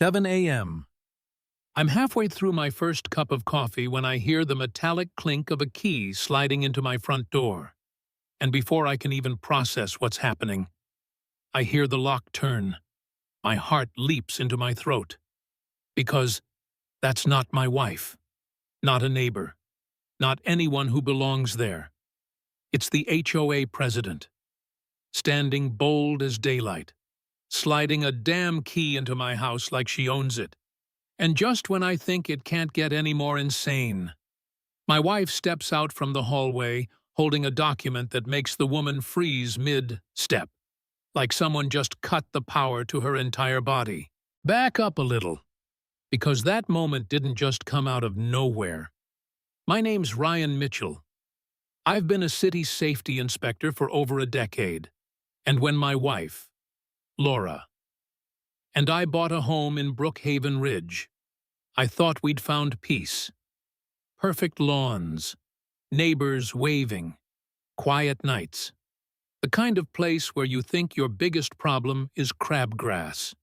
7 a.m. I'm halfway through my first cup of coffee when I hear the metallic clink of a key sliding into my front door. And before I can even process what's happening, I hear the lock turn. My heart leaps into my throat. Because that's not my wife, not a neighbor, not anyone who belongs there. It's the HOA president, standing bold as daylight, sliding a damn key into my house like she owns it. And just when I think it can't get any more insane, my wife steps out from the hallway holding a document that makes the woman freeze mid-step, like someone just cut the power to her entire body. Back up a little, because that moment didn't just come out of nowhere. My name's Ryan Mitchell. I've been a city safety inspector for over a decade, and when my wife, Laura, and I bought a home in Brookhaven Ridge, I thought we'd found peace. Perfect lawns, neighbors waving, quiet nights. The kind of place where you think your biggest problem is crabgrass.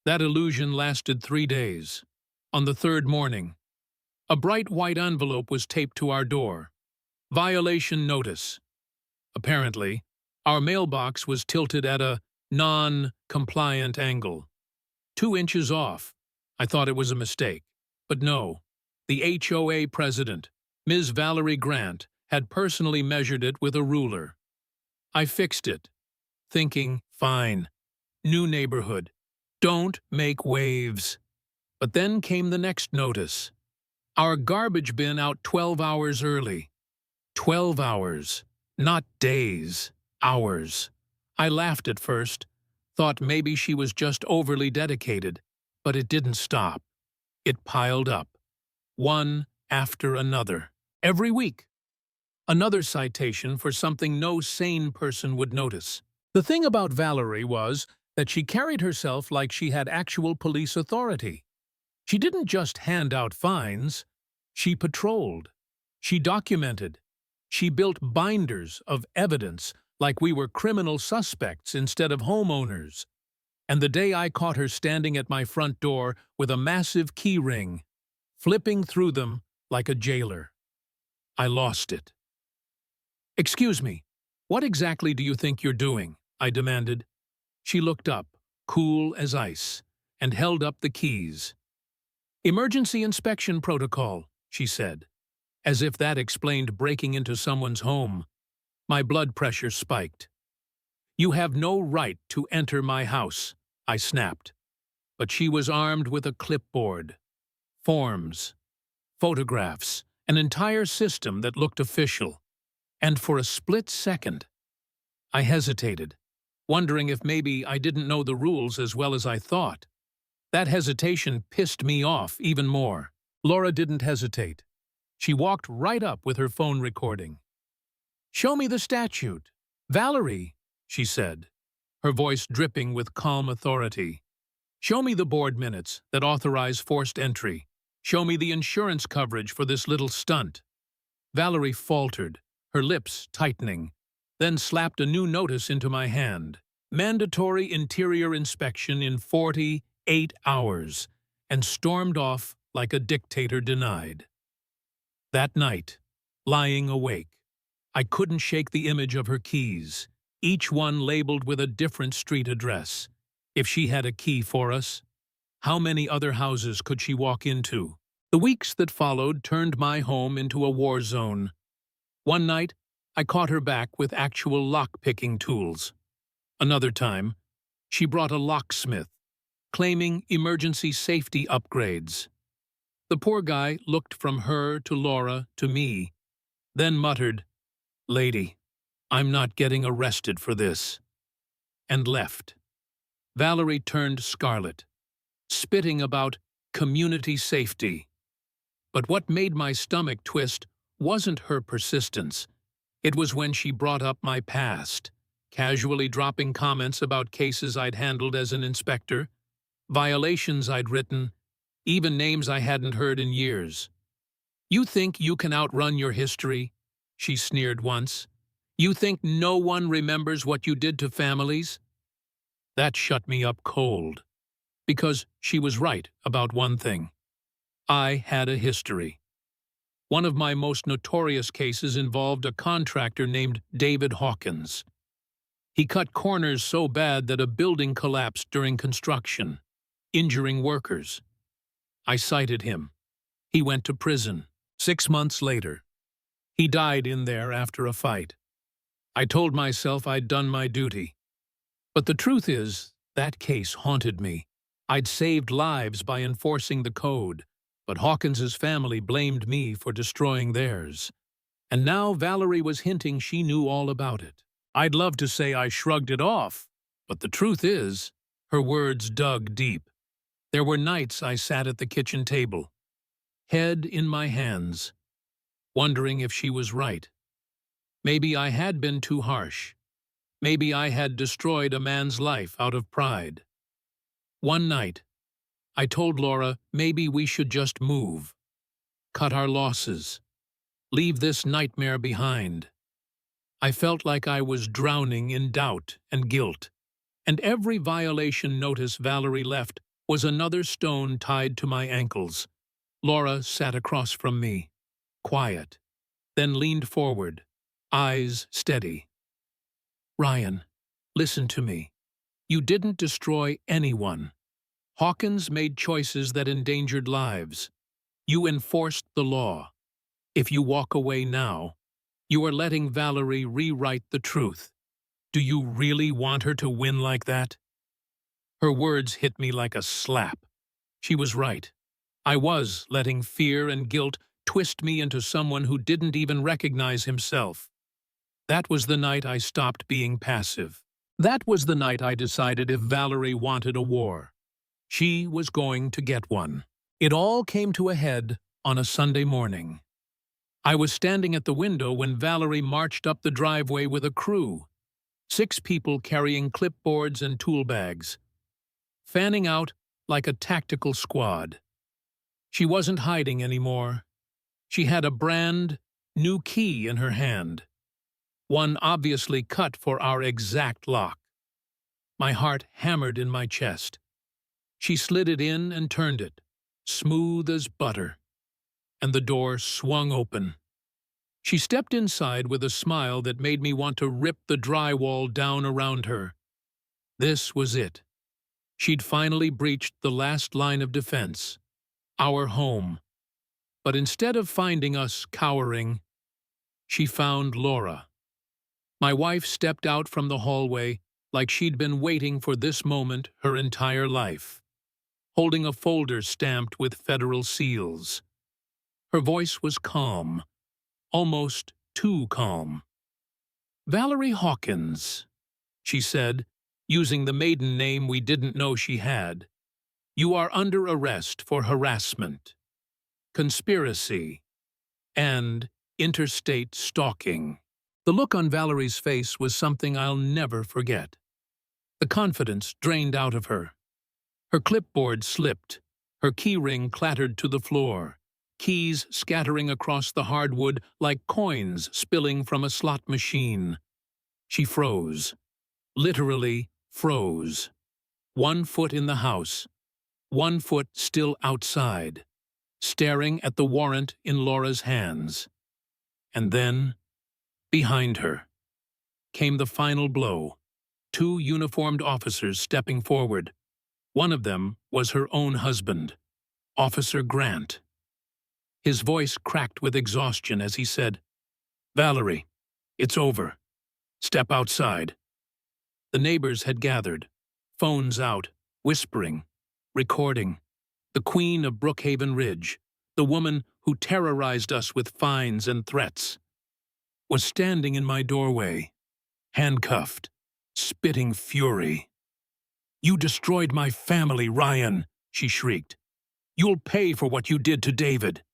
That illusion lasted 3 days. On the third morning, a bright white envelope was taped to our door. Violation notice. Apparently, our mailbox was tilted at a non-compliant angle. 2 inches off. I thought it was a mistake. But no, the HOA president, Ms. Valerie Grant, had personally measured it with a ruler. I fixed it, thinking, fine, new neighborhood, don't make waves. But then came the next notice. Our garbage bin out 12 hours early. 12 hours, not days, hours. I laughed at first, thought maybe she was just overly dedicated, but it didn't stop. It piled up, one after another. Every week, another citation for something no sane person would notice. The thing about Valerie was that she carried herself like she had actual police authority. She didn't just hand out fines. She patrolled. She documented. She built binders of evidence like we were criminal suspects instead of homeowners. And the day I caught her standing at my front door with a massive key ring, flipping through them like a jailer, I lost it. "Excuse me, what exactly do you think you're doing?" I demanded. She looked up, cool as ice, and held up the keys. "Emergency inspection protocol," she said, as if that explained breaking into someone's home. My blood pressure spiked. "You have no right to enter my house," I snapped. But she was armed with a clipboard, forms, photographs, an entire system that looked official. And for a split second, I hesitated, wondering if maybe I didn't know the rules as well as I thought. That hesitation pissed me off even more. Laura didn't hesitate. She walked right up with her phone recording. "Show me the statute." "Valerie," she said, her voice dripping with calm authority. "Show me the board minutes that authorize forced entry. Show me the insurance coverage for this little stunt." Valerie faltered, her lips tightening, then slapped a new notice into my hand. Mandatory interior inspection in 48 hours, and stormed off like a dictator denied. That night, lying awake, I couldn't shake the image of her keys, each one labeled with a different street address. If she had a key for us, how many other houses could she walk into? The weeks that followed turned my home into a war zone. One night, I caught her back with actual lock-picking tools. Another time, she brought a locksmith, claiming emergency safety upgrades. The poor guy looked from her to Laura to me, then muttered, "Lady, I'm not getting arrested for this," and left. Valerie turned scarlet, spitting about community safety. But what made my stomach twist wasn't her persistence. It was when she brought up my past, casually dropping comments about cases I'd handled as an inspector, violations I'd written, even names I hadn't heard in years. "You think you can outrun your history?" she sneered once. "You think no one remembers what you did to families?" That shut me up cold. Because she was right about one thing. I had a history. One of my most notorious cases involved a contractor named David Hawkins. He cut corners so bad that a building collapsed during construction, injuring workers. I cited him. He went to prison. 6 months later, he died in there after a fight. I told myself I'd done my duty. But the truth is, that case haunted me. I'd saved lives by enforcing the code, but Hawkins's family blamed me for destroying theirs. And now Valerie was hinting she knew all about it. I'd love to say I shrugged it off, but the truth is, her words dug deep. There were nights I sat at the kitchen table, head in my hands, wondering if she was right. Maybe I had been too harsh. Maybe I had destroyed a man's life out of pride. One night, I told Laura maybe we should just move, cut our losses, leave this nightmare behind. I felt like I was drowning in doubt and guilt, and every violation notice Valerie left was another stone tied to my ankles. Laura sat across from me, quiet, then leaned forward, eyes steady. Ryan, listen to me. You didn't destroy anyone. Hawkins made choices that endangered lives. You enforced the law. If you walk away now, you are letting Valerie rewrite the truth. Do you really want her to win like that? Her words hit me like a slap. She was right. I was letting fear and guilt twist me into someone who didn't even recognize himself. That was the night I stopped being passive. That was the night I decided if Valerie wanted a war, she was going to get one. It all came to a head on a Sunday morning. I was standing at the window when Valerie marched up the driveway with a crew, 6 people carrying clipboards and tool bags, fanning out like a tactical squad. She wasn't hiding anymore. She had a brand new key in her hand, one obviously cut for our exact lock. My heart hammered in my chest. She slid it in and turned it, smooth as butter, and the door swung open. She stepped inside with a smile that made me want to rip the drywall down around her. This was it. She'd finally breached the last line of defense, our home. But instead of finding us cowering, she found Laura. My wife stepped out from the hallway like she'd been waiting for this moment her entire life, holding a folder stamped with federal seals. Her voice was calm, almost too calm. "Valerie Hawkins," she said, using the maiden name we didn't know she had. "You are under arrest for harassment, conspiracy, and interstate stalking." The look on Valerie's face was something I'll never forget. The confidence drained out of her. Her clipboard slipped, her keyring clattered to the floor, keys scattering across the hardwood like coins spilling from a slot machine. She froze, literally froze. 1 foot in the house, 1 foot still outside, staring at the warrant in Laura's hands. And then, behind her, came the final blow. 2 uniformed officers stepping forward. One of them was her own husband, Officer Grant. His voice cracked with exhaustion as he said, "Valerie, it's over. Step outside." The neighbors had gathered, phones out, whispering, recording. The queen of Brookhaven Ridge, the woman who terrorized us with fines and threats, was standing in my doorway, handcuffed, spitting fury. "You destroyed my family, Ryan," she shrieked. "You'll pay for what you did to David."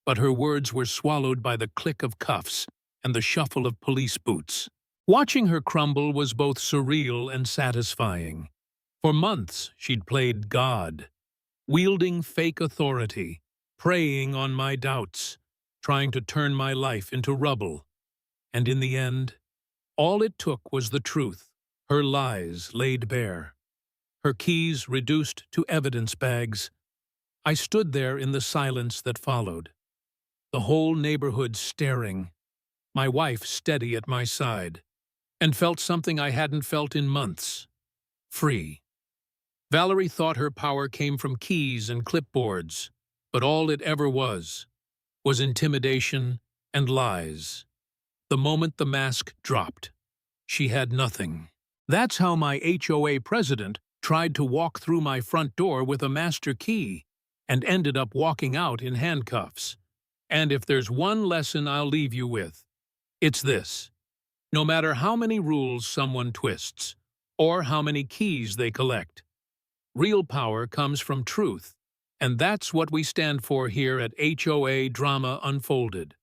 But her words were swallowed by the click of cuffs and the shuffle of police boots. Watching her crumble was both surreal and satisfying. For months she'd played God, wielding fake authority, preying on my doubts, trying to turn my life into rubble. And in the end, all it took was the truth, her lies laid bare. her keys reduced to evidence bags. I stood there in the silence that followed, the whole neighborhood staring, my wife steady at my side, and felt something I hadn't felt in months: free. Valerie thought her power came from keys and clipboards, but all it ever was intimidation and lies. The moment the mask dropped, she had nothing. That's how my HOA president tried to walk through my front door with a master key and ended up walking out in handcuffs. And if there's one lesson I'll leave you with, it's this: no matter how many rules someone twists, or how many keys they collect, real power comes from truth, and that's what we stand for here at HOA Drama Unfolded.